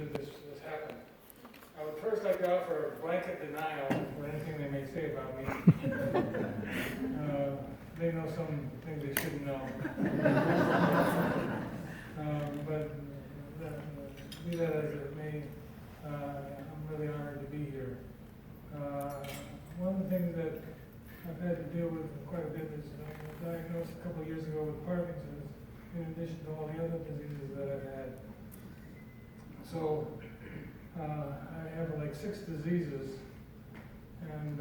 sure this happens. I would first like to offer a blanket denial for anything they may say about me. They know some things they shouldn't know. But be that as it may, I'm really honored to be here. One of the things that I've had to deal with quite a bit is I was diagnosed a couple of years ago with Parkinson's, in addition to all the other diseases that I've had. So I have like 6 diseases, and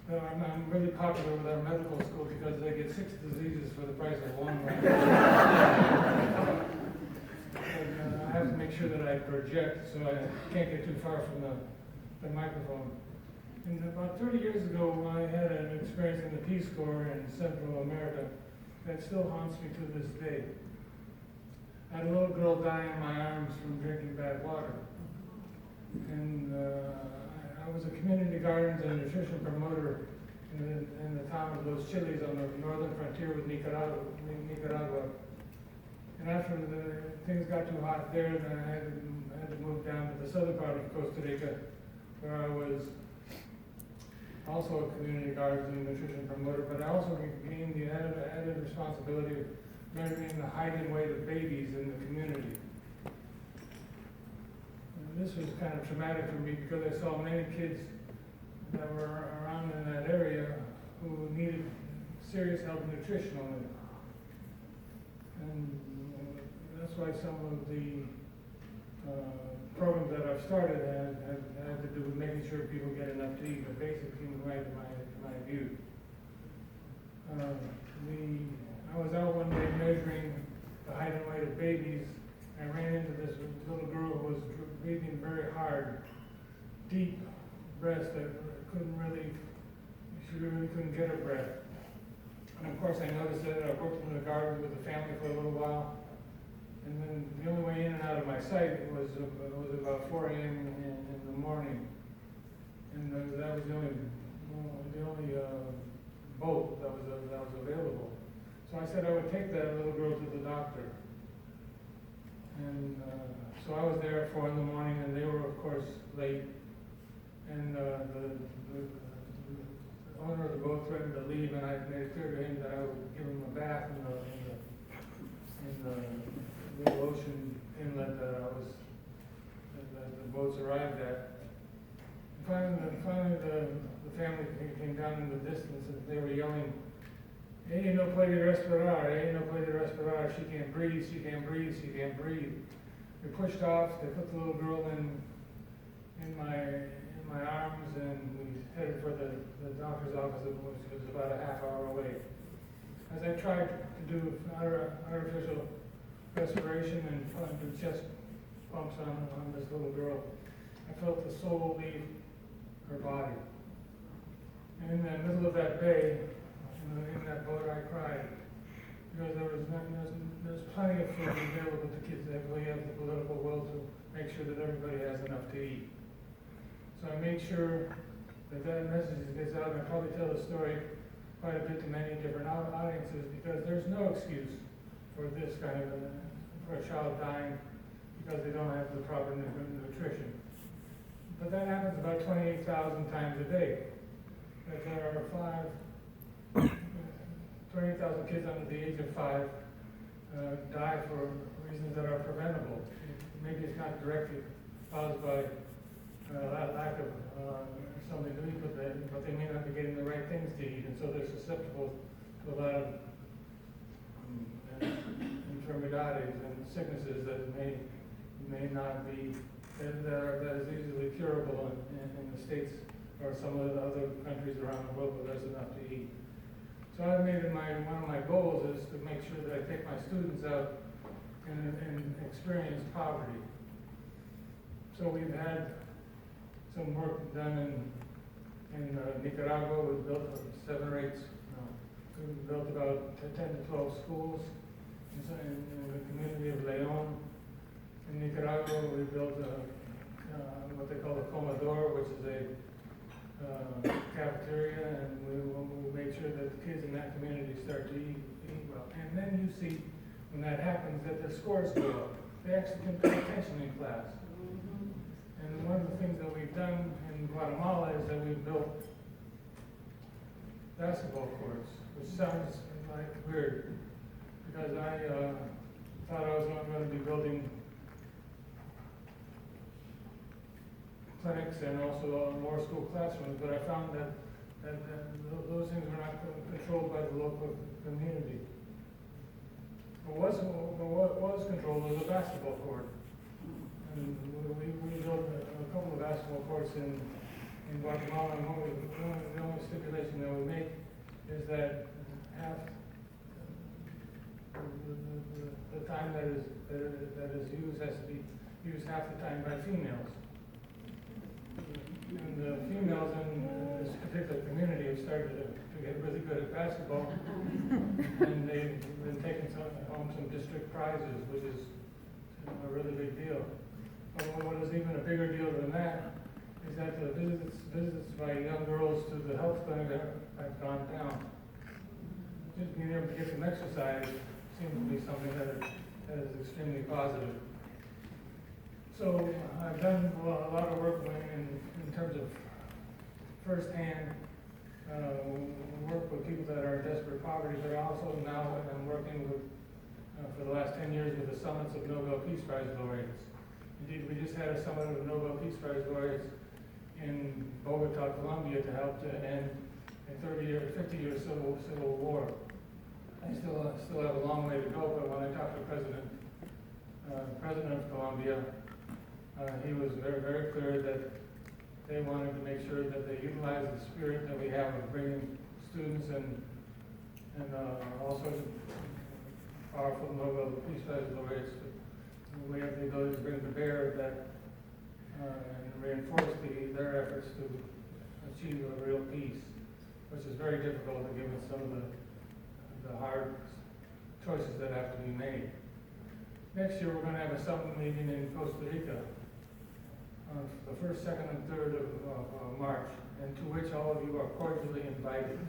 I'm really popular with our medical school because they get 6 diseases for the price of one. And I have to make sure that I project so I can't get too far from the microphone. And about 30 years ago, I had an experience in the Peace Corps in Central America that still haunts me to this day. I had a little girl die in my arms from drinking bad water. And I was a community gardens and nutrition promoter in the town of Los Chiles on the northern frontier with Nicaragua. And after things got too hot there, then I had to move down to the southern part of Costa Rica, where I was also a community gardens and nutrition promoter, but I also gained the added responsibility of measuring the height and weight of babies in the community. And this was kind of traumatic for me because I saw many kids that were around in that area who needed serious help nutritionally. And that's why some of the programs that I've started have to do with making sure people get enough to eat, a basic human right in my view. I was out one day measuring the height and weight of babies, and I ran into this little girl who was breathing very hard, deep breaths that she really couldn't get her breath. And of course I noticed that I worked in the garden with the family for a little while. And then the only way in and out of my sight was about 4 a.m. in the morning, and that was the only boat that was available. So I said I would take that little girl to the doctor, and so I was there at 4 in the morning, and they were of course late, and the owner of the boat threatened to leave, and I made it clear to him that I would give him a bath in the little ocean inlet that the boats arrived at. And finally the family came down in the distance, and they were yelling, "Hey, no puede respirar, hey, no puede respirar, she can't breathe, she can't breathe, she can't breathe." They pushed off, they put the little girl in my arms, and we headed for the doctor's office, which was about a half hour away. As I tried to do artificial respiration and do chest pumps on this little girl, I felt the soul leave her body. And in the middle of that bay, in that boat, I cried because there's plenty of food available to kids that really have the political will to make sure that everybody has enough to eat. So I made sure that message gets out, and I probably tell the story quite a bit to many different audiences because there's no excuse for this kind of for a child dying because they don't have the proper nutrition. But that happens about 28,000 times a day. That there are 28,000 kids under the age of 5 die for reasons that are preventable. Maybe it's not directly caused by lack of something to eat, but they may not be getting the right things to eat, and so they're susceptible to a lot of enfermedades and sicknesses that may not be that is easily curable in the States or some of the other countries around the world where there's enough to eat. So I've made it one of my goals is to make sure that I take my students out and experience poverty. So we've had some work done in Nicaragua. We built 7 or 8. We built about 10 to 12 schools in the community of León. In Nicaragua, we built what they call a comedor, which is a cafeteria, and we made sure that the kids in that community start to eat well. And then you see, when that happens, that their scores go up. they actually can pay attention in class. And one of the things that we've done in Guatemala is that we've built basketball courts, which sounds like weird, because I thought I was going to be building clinics and also more school classrooms, but I found that those things were not controlled by the local community. What was controlled was a basketball court. And we built a couple of basketball courts in Guatemala, and the only stipulation that we make is that half the time that is used has to be used half the time by females. And the females in this particular community have started to get really good at basketball, and they've been taking home some district prizes, which is a really big deal. But what is even a bigger deal than that is that the visits by young girls to the health clinic have gone down. Just being able to get some exercise seems to be something that is extremely positive. So I've done a lot of work in terms of first-hand work with people that are in desperate poverty, but also now I'm working with, for the last 10 years, with the summits of Nobel Peace Prize laureates. Indeed, we just had a summit of Nobel Peace Prize laureates in Bogota, Colombia, to help to end a 50-year civil war. I still have a long way to go, but when I talked to President of Colombia, he was very, very clear that they wanted to make sure that they utilize the spirit that we have of bringing students and all sorts of powerful Nobel Peace Prize laureates. We have the ability to bring to bear that and reinforce their efforts to achieve a real peace, which is very difficult given some of the hard choices that have to be made. Next year, we're going to have a summit meeting in Costa Rica on the 1st, 2nd, and 3rd of March, and to which all of you are cordially invited.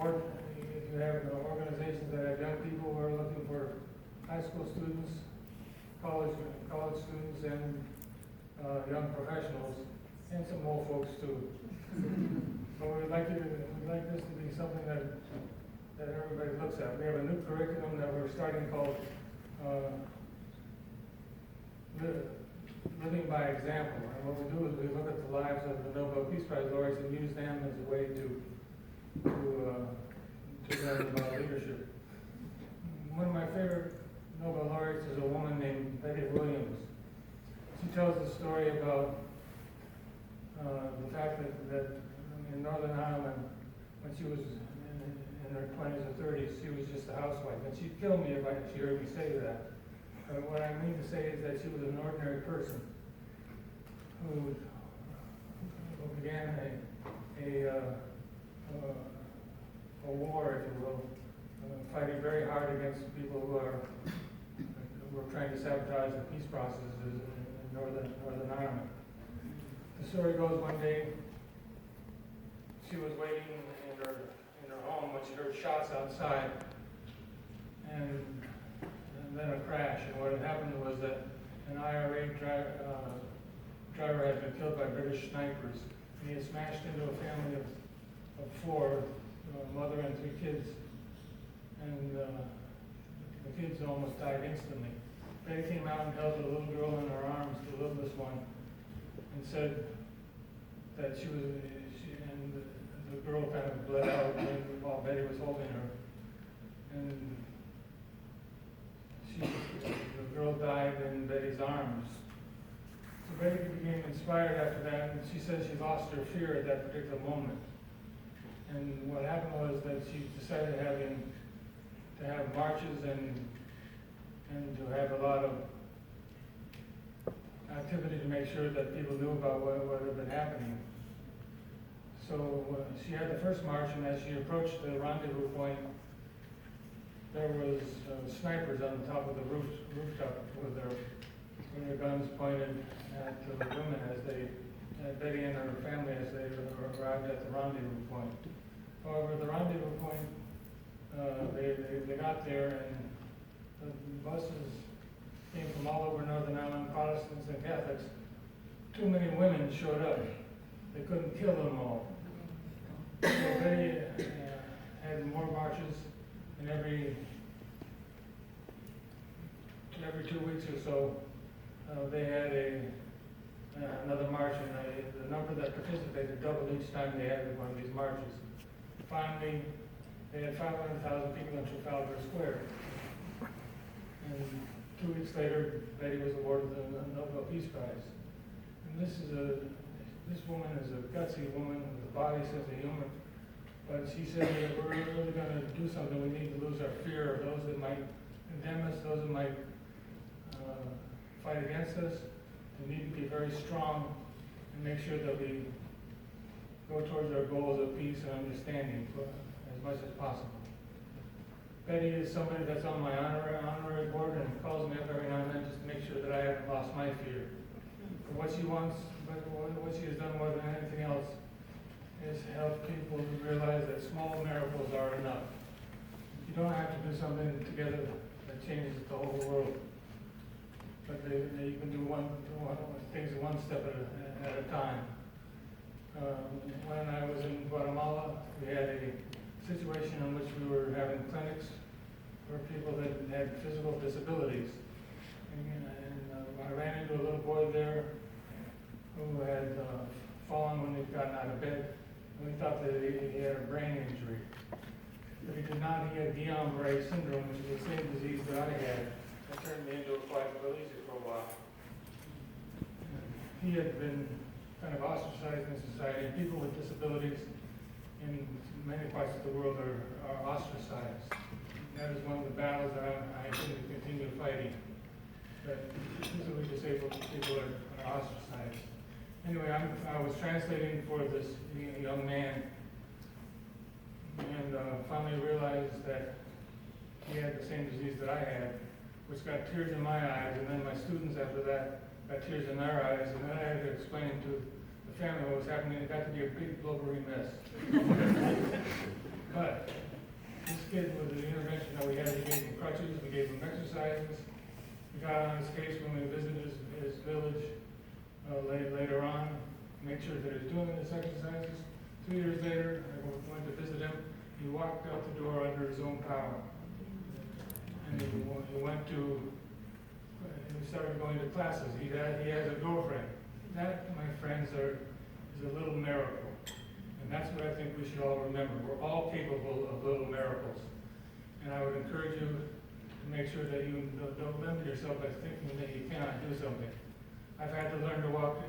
Or if you have organizations that have young people who are looking for high school students, college students, and young professionals, and some old folks too. So we'd like this to be something that everybody looks at. We have a new curriculum that we're starting called Living by Example. And what we do is we look at the lives of the Nobel Peace Prize laureates and use them as a way to learn about leadership. One of my favorite Nobel laureates is a woman named Betty Williams. She tells the story about the fact that in Northern Ireland, when she was in her 20s or 30s, she was just a housewife. And she'd kill me if she heard me say that. But what I mean to say is that she was an ordinary person who began a war, if you will, fighting very hard against people who were trying to sabotage the peace processes in Northern Ireland. The story goes one day she was waiting in her home when she heard shots outside, and then a crash. And what had happened was that an IRA driver had been killed by British snipers, and he had smashed into a family of four, a mother and three kids, and the kids almost died instantly. Betty came out and held the little girl in her arms, the littlest one, and said that and the girl kind of bled out while Betty was holding her. And the girl died in Betty's arms. So Betty became inspired after that, and she says she lost her fear at that particular moment. And what happened was that she decided to have marches and to have a lot of activity to make sure that people knew about what had been happening. So she had the first march, and as she approached the rendezvous point, there was snipers on the top of the rooftop with their guns pointed at the women at Betty and her family as they arrived at the rendezvous point. However, the rendezvous point, they got there, and the buses came from all over Northern Ireland, Protestants and Catholics. Too many women showed up. They couldn't kill them all. So they had more marches, and every 2 weeks or so, they had another march, and the number that participated doubled each time they had one of these marches. Finally, they had 500,000 people in Trafalgar Square. And 2 weeks later, Betty was awarded the Nobel Peace Prize. And this woman is a gutsy woman with a body sense of humor. But she said, if we're really going to do something, we need to lose our fear of those that might condemn us, those that might fight against us. We need to be very strong and make sure that we go towards our goals of peace and understanding as much as possible. Betty is somebody that's on my honorary board and calls me up every now and then just to make sure that I haven't lost my fear. But what she wants, what she has done more than anything else, is help people to realize that small miracles are enough. You don't have to do something together that changes the whole world, but you can do things one step at a time. When I was in Guatemala, we had a situation in which we were having clinics for people that had physical disabilities. And I ran into a little boy there who had fallen when he'd gotten out of bed, and we thought that he had a brain injury. But he did not. He had Guillain-Barré syndrome, which is the same disease that I had. That turned me into a quadriplegic for a while. He had been kind of ostracized in society, and people with disabilities in many parts of the world are ostracized. That is one of the battles that I intend to continue fighting. That physically disabled people are ostracized. Anyway, I was translating for this young man, and finally realized that he had the same disease that I had, which got tears in my eyes, and then my students after that got tears in their eyes, and then I had to explain to the family what was happening. It got to be a big blubbery mess. But this kid, with the intervention that we had, we gave him crutches, we gave him exercises. We got on his case when we visited his village later on, made sure that he was doing his exercises. 2 years later, I went to visit him. He walked out the door under his own power. And he started going to classes. He has a girlfriend. That, my friends, is a little miracle. And that's what I think we should all remember. We're all capable of little miracles. And I would encourage you to make sure that you don't limit yourself by thinking that you cannot do something. I've had to learn to walk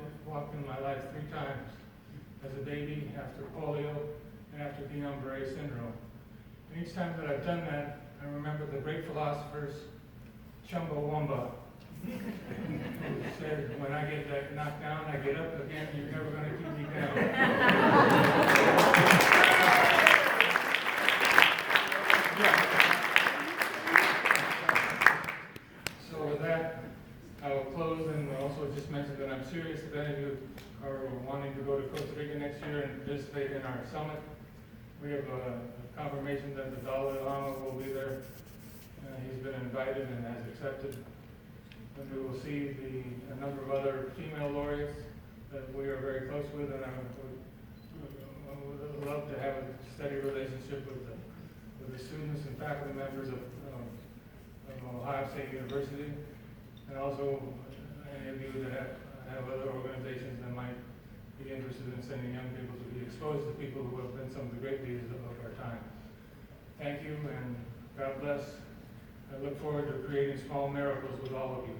in my life 3 times. As a baby, after polio, and after Guillain-Barré syndrome. And each time that I've done that, I remember the great philosophers, Chumbawamba, who said, when I get knocked down, I get up again. You're never going to keep me down. So with that, I will close and also just mention that I'm serious. If any of you are wanting to go to Costa Rica next year and participate in our summit, we have a confirmation that the Dalai Lama will be there. He's been invited and has accepted. And we will see a number of other female laureates that we are very close with, and I would love to have a steady relationship with the students and faculty members of Ohio State University, and also any of you that have other organizations that might be interested in sending young people to be exposed to people who have been some of the great leaders of our time. Thank you, and God bless. I look forward to creating small miracles with all of you.